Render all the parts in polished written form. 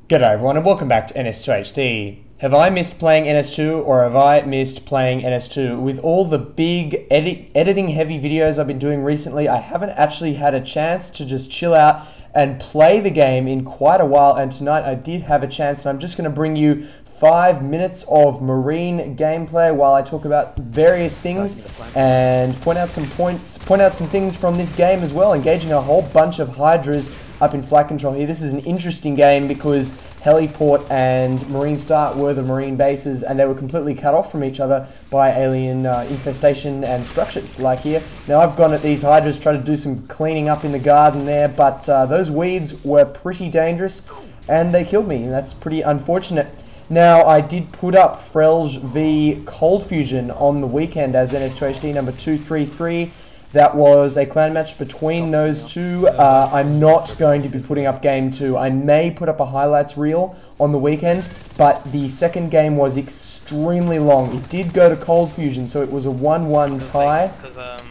G'day everyone and welcome back to NS2HD. Have I missed playing NS2 or have I missed playing NS2? With all the big editing heavy videos I've been doing recently, I haven't actually had a chance to just chill out and play the game in quite a while, and tonight I did have a chance, and I'm just going to bring you 5 minutes of Marine gameplay while I talk about various things and point out some things from this game as well, engaging a whole bunch of Hydras up in flight control here. This is an interesting game because Heliport and Marine Start were the Marine bases, and they were completely cut off from each other by alien infestation and structures like here. Now I've gone at these Hydras, tried to do some cleaning up in the garden there, but those weeds were pretty dangerous and they killed me, and that's pretty unfortunate. Now, I did put up Frelge v Cold Fusion on the weekend as NS2HD number 233. That was a clan match between those two. I'm not going to be putting up game 2. I may put up a highlights reel on the weekend, but the second game was extremely long. It did go to Cold Fusion, so it was a 1-1 tie.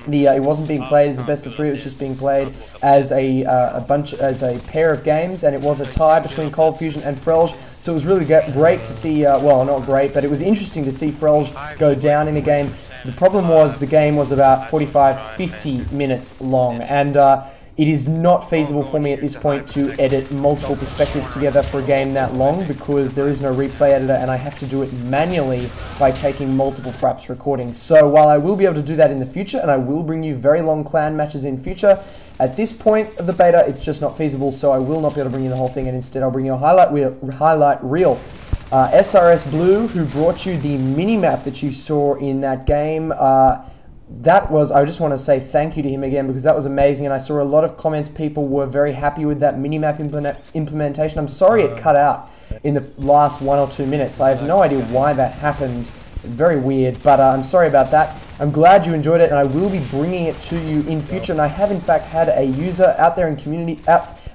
It wasn't being played as a best of 3. It was just being played as a pair of games, and it was a tie between Cold Fusion and Frelge. So it was really great to see. Well, not great, but it was interesting to see Frelge go down in a game. The problem was the game was about 45-50 minutes long, and it is not feasible for me at this point to edit multiple perspectives together for a game that long because there is no replay editor, and I have to do it manually by taking multiple fraps recordings. So while I will be able to do that in the future, and I will bring you very long clan matches in future, at this point of the beta it's just not feasible, so I will not be able to bring you the whole thing, and instead I'll bring you a highlight reel. SRS Blue, who brought you the mini-map that you saw in that game, I just want to say thank you to him again because that was amazing, and I saw a lot of comments. People were very happy with that mini-map implementation. I'm sorry it cut out in the last 1 or 2 minutes. I have no idea why that happened. Very weird, but I'm sorry about that. I'm glad you enjoyed it, and I will be bringing it to you in future, and I have in fact had a user out there in community,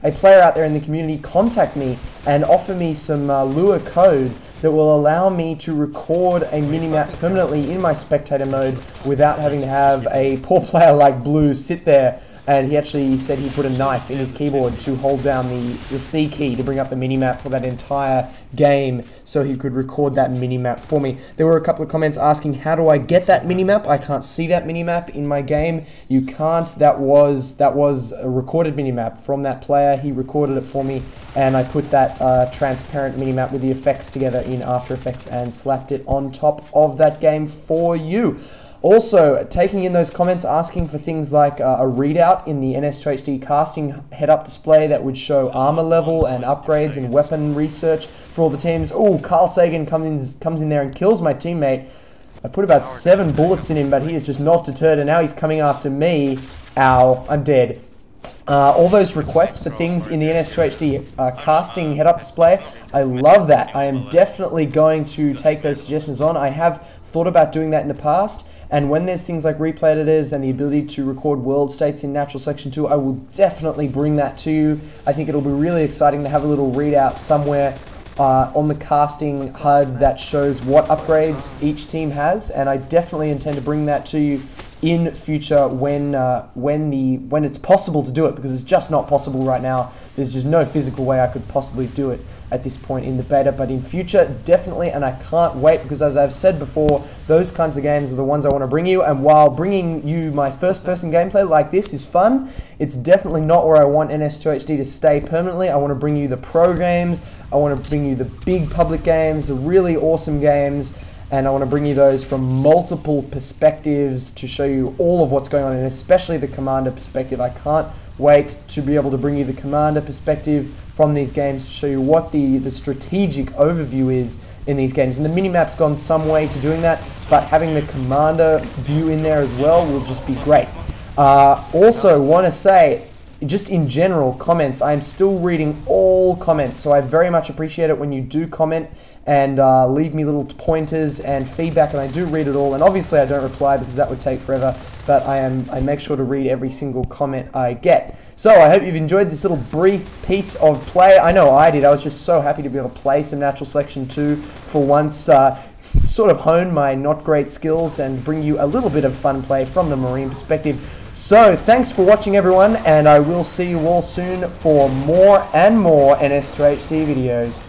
a player out there in the community contact me and offer me some Lua code that will allow me to record a minimap permanently in my spectator mode without having to have a poor player like Blue sit there. And he actually said he put a knife in his keyboard to hold down the C key to bring up the minimap for that entire game so he could record that minimap for me. There were a couple of comments asking, how do I get that minimap? I can't see that minimap in my game. You can't. That was a recorded minimap from that player. He recorded it for me, and I put that transparent minimap with the effects together in After Effects and slapped it on top of that game for you. Also, taking in those comments asking for things like a readout in the NS2HD casting head-up display that would show armor level and upgrades and weapon research for all the teams. Oh, Carl Sagan comes in there and kills my teammate. I put about 7 bullets in him, but he is just not deterred, and now he's coming after me. Ow, I'm dead. All those requests for things in the NS2HD casting head-up display, I love that. I am definitely going to take those suggestions on. I have thought about doing that in the past, and when there's things like replay editors and the ability to record world states in Natural Selection 2, I will definitely bring that to you. I think it'll be really exciting to have a little readout somewhere on the casting HUD that shows what upgrades each team has, and I definitely intend to bring that to you in future when it's possible to do it, because it's just not possible right now. There's just no physical way I could possibly do it at this point in the beta, but in future, definitely, and I can't wait, because as I've said before, those kinds of games are the ones I want to bring you, and while bringing you my first-person gameplay like this is fun, it's definitely not where I want NS2HD to stay permanently. I want to bring you the pro games, I want to bring you the big public games, the really awesome games, and I want to bring you those from multiple perspectives to show you all of what's going on, and especially the commander perspective. I can't wait to be able to bring you the commander perspective from these games to show you what the strategic overview is in these games. And the minimap's gone some way to doing that, but having the commander view in there as well will just be great. Also want to say, just in general, comments, I am still reading all comments, so I very much appreciate it when you do comment and leave me little pointers and feedback, and I do read it all, and obviously I don't reply because that would take forever, but I make sure to read every single comment I get. So I hope you've enjoyed this little brief piece of play. I know I did. I was just so happy to be able to play some Natural Selection 2 for once, sort of hone my not great skills and bring you a little bit of fun play from the Marine perspective. So thanks for watching everyone, and I will see you all soon for more and more NS2HD videos.